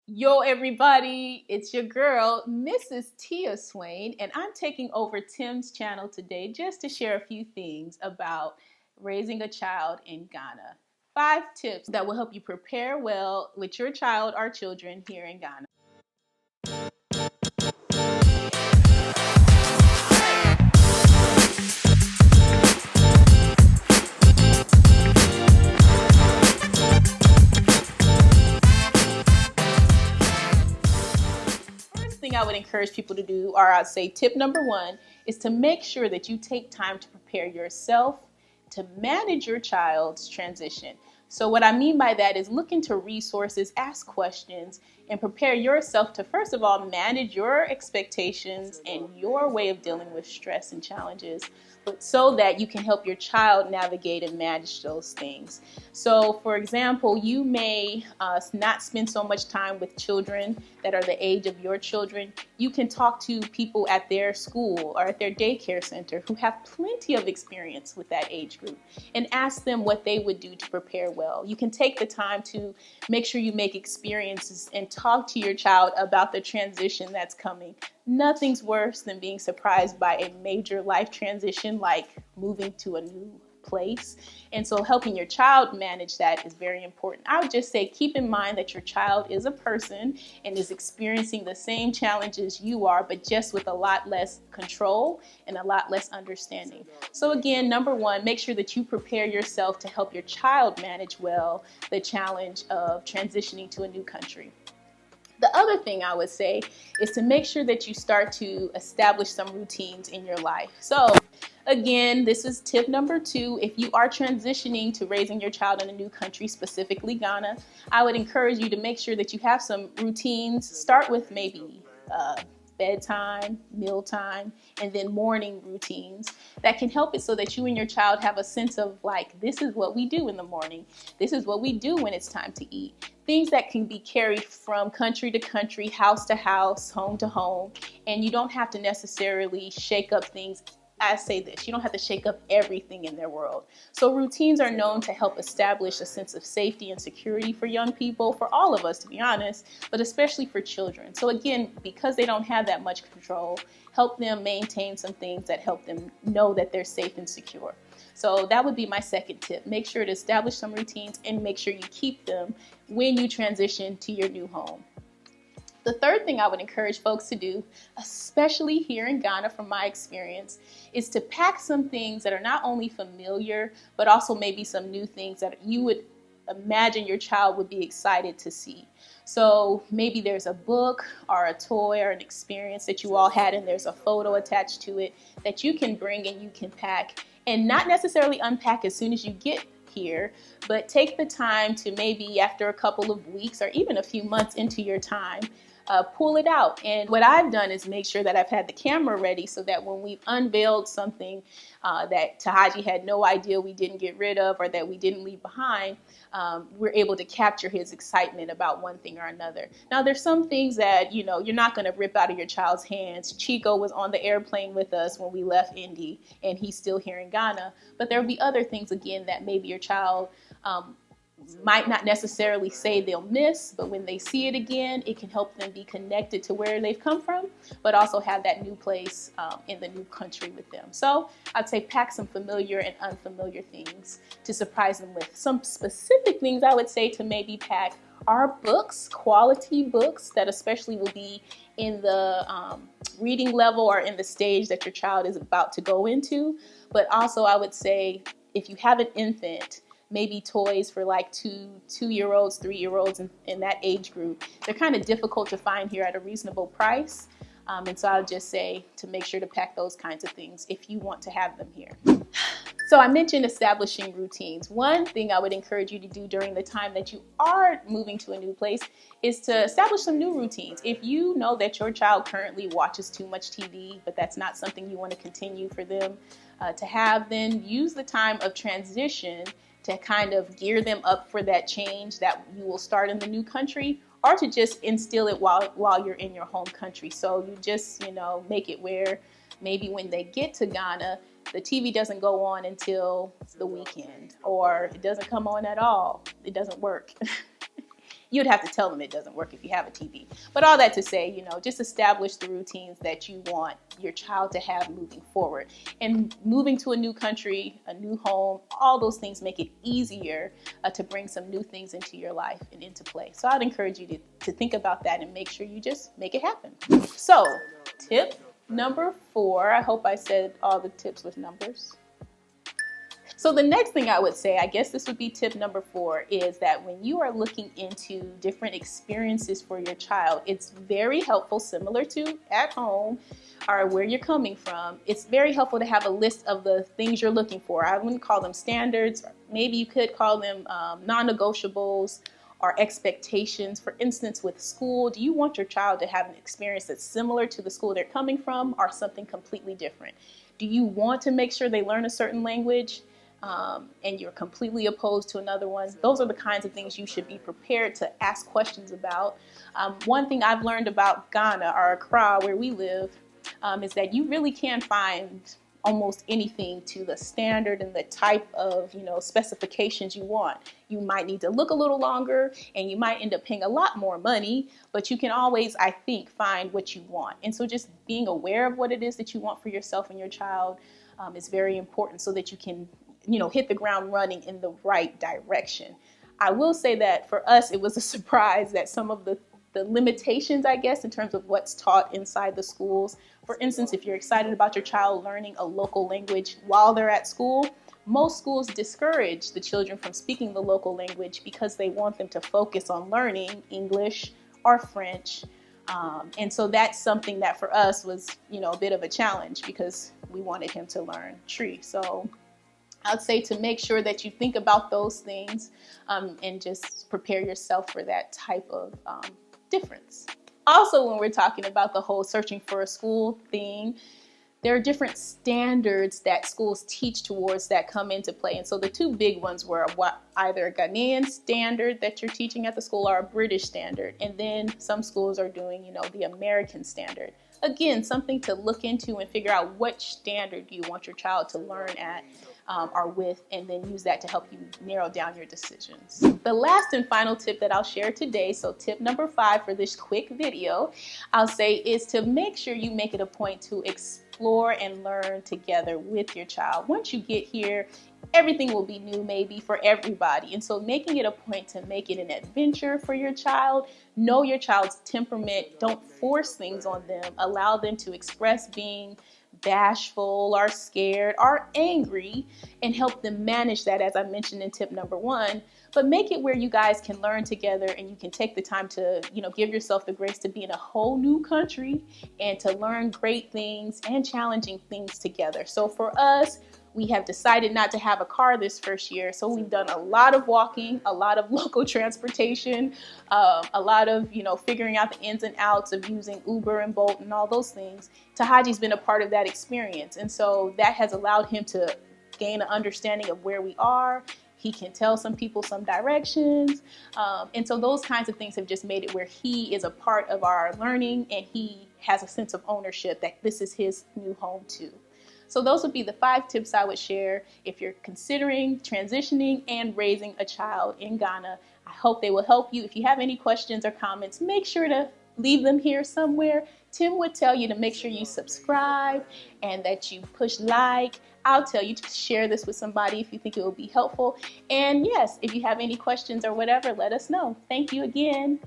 Yo, everybody, it's your girl, Mrs. Tia Swain, and I'm taking over Tim's channel today just to share a few things about raising a child in Ghana. 5 tips that will help you prepare well with your child or children here in Ghana. First thing I would encourage people to do, or I'd say tip number one, is to make sure that you take time to prepare yourself to manage your child's transition. So what I mean by that is look into resources, ask questions, and prepare yourself to, first of all, manage your expectations and your way of dealing with stress and challenges, but so that you can help your child navigate and manage those things. So, for example, you may not spend so much time with children that are the age of your children. You can talk to people at their school or at their daycare center who have plenty of experience with that age group and ask them what they would do to prepare well. You can take the time to make sure you make experiences and talk to your child about the transition that's coming. Nothing's worse than being surprised by a major life transition like moving to a new place. And so helping your child manage that is very important. I would just say keep in mind that your child is a person and is experiencing the same challenges you are, but just with a lot less control and a lot less understanding. So again, number one, make sure that you prepare yourself to help your child manage well the challenge of transitioning to a new country. The other thing I would say is to make sure that you start to establish some routines in your life. So again, this is tip number two. If you are transitioning to raising your child in a new country, specifically Ghana, I would encourage you to make sure that you have some routines. Start with maybe bedtime, mealtime, and then morning routines that can help it so that you and your child have a sense of like, this is what we do in the morning. This is what we do when it's time to eat. Things that can be carried from country to country, house to house, home to home, and you don't have to necessarily shake up things. I say this, you don't have to shake up everything in their world. So routines are known to help establish a sense of safety and security for young people, for all of us, to be honest, but especially for children. So again, because they don't have that much control, help them maintain some things that help them know that they're safe and secure. So that would be my second tip. Make sure to establish some routines and make sure you keep them when you transition to your new home. The third thing I would encourage folks to do, especially here in Ghana from my experience, is to pack some things that are not only familiar, but also maybe some new things that you would imagine your child would be excited to see. So maybe there's a book or a toy or an experience that you all had and there's a photo attached to it that you can bring and you can pack and not necessarily unpack as soon as you get here, but take the time to maybe after a couple of weeks or even a few months into your time, pull it out. And what I've done is make sure that I've had the camera ready so that when we've unveiled something that Tahaji had no idea we didn't get rid of or that we didn't leave behind, we're able to capture his excitement about one thing or another. Now, there's some things that, you're not going to rip out of your child's hands. Chico was on the airplane with us when we left Indy, and he's still here in Ghana. But there'll be other things, again, that maybe your child might not necessarily say they'll miss, but when they see it again, it can help them be connected to where they've come from, but also have that new place in the new country with them. So I'd say pack some familiar and unfamiliar things to surprise them with. Some specific things I would say to maybe pack are books, quality books that especially will be in the reading level or in the stage that your child is about to go into. But also I would say if you have an infant, maybe toys for like two-year-olds, 3-year-olds in that age group. They're kind of difficult to find here at a reasonable price. And so I would just say to make sure to pack those kinds of things if you want to have them here. So I mentioned establishing routines. One thing I would encourage you to do during the time that you are moving to a new place is to establish some new routines. If you know that your child currently watches too much TV, but that's not something you want to continue for them to have, then use the time of transition to kind of gear them up for that change that you will start in the new country, or to just instill it while you're in your home country. So you just, make it where maybe when they get to Ghana, the TV doesn't go on until the weekend, or it doesn't come on at all. It doesn't work. You'd have to tell them it doesn't work if you have a TV. But all that to say, you know, just establish the routines that you want your child to have moving forward. And moving to a new country, a new home, all those things make it easier to bring some new things into your life and into play. So I'd encourage you to think about that and make sure you just make it happen. So tip number 4, I hope I said all the tips with numbers. So the next thing I would say, I guess this would be tip number 4, is that when you are looking into different experiences for your child, it's very helpful, similar to at home or where you're coming from. It's very helpful to have a list of the things you're looking for. I wouldn't call them standards. Maybe you could call them non-negotiables or expectations. For instance, with school, do you want your child to have an experience that's similar to the school they're coming from or something completely different? Do you want to make sure they learn a certain language and you're completely opposed to another one? Those are the kinds of things you should be prepared to ask questions about. One thing I've learned about Ghana, or Accra, where we live, is that you really can find almost anything to the standard and the type of, you know, specifications you want. You might need to look a little longer and you might end up paying a lot more money, but you can always, I think, find what you want. And so just being aware of what it is that you want for yourself and your child is very important so that you can, you know, hit the ground running in the right direction. I will say that for us, it was a surprise that some of the limitations, I guess, in terms of what's taught inside the schools. For instance, if you're excited about your child learning a local language while they're at school, most schools discourage the children from speaking the local language because they want them to focus on learning English or French. And so that's something that for us was, you know, a bit of a challenge because we wanted him to learn Tree. So I'd say to make sure that you think about those things and just prepare yourself for that type of difference. Also, when we're talking about the whole searching for a school thing, there are different standards that schools teach towards that come into play. And so the two big ones were either a Ghanaian standard that you're teaching at the school or a British standard. And then some schools are doing, you know, the American standard. Again, something to look into and figure out which standard you want your child to learn at or with, and then use that to help you narrow down your decisions. The last and final tip that I'll share today, so tip number 5 for this quick video, I'll say is to make sure you make it a point to explore and learn together with your child. Once you get here, everything will be new maybe for everybody. And so making it a point to make it an adventure for your child, know your child's temperament, don't force things on them, allow them to express being bashful or scared or angry and help them manage that, as I mentioned in tip number 1, but make it where you guys can learn together and you can take the time to, you know, give yourself the grace to be in a whole new country and to learn great things and challenging things together. So for us, we have decided not to have a car this first year, so we've done a lot of walking, a lot of local transportation, a lot of, you know, figuring out the ins and outs of using Uber and Bolt and all those things. Tahaji's been a part of that experience, and so that has allowed him to gain an understanding of where we are. He can tell some people some directions, and so those kinds of things have just made it where he is a part of our learning and he has a sense of ownership that this is his new home too. So those would be the 5 tips I would share if you're considering transitioning and raising a child in Ghana. I hope they will help you. If you have any questions or comments, make sure to leave them here somewhere. Tim would tell you to make sure you subscribe and that you push like. I'll tell you to share this with somebody if you think it will be helpful. And yes, if you have any questions or whatever, let us know. Thank you again.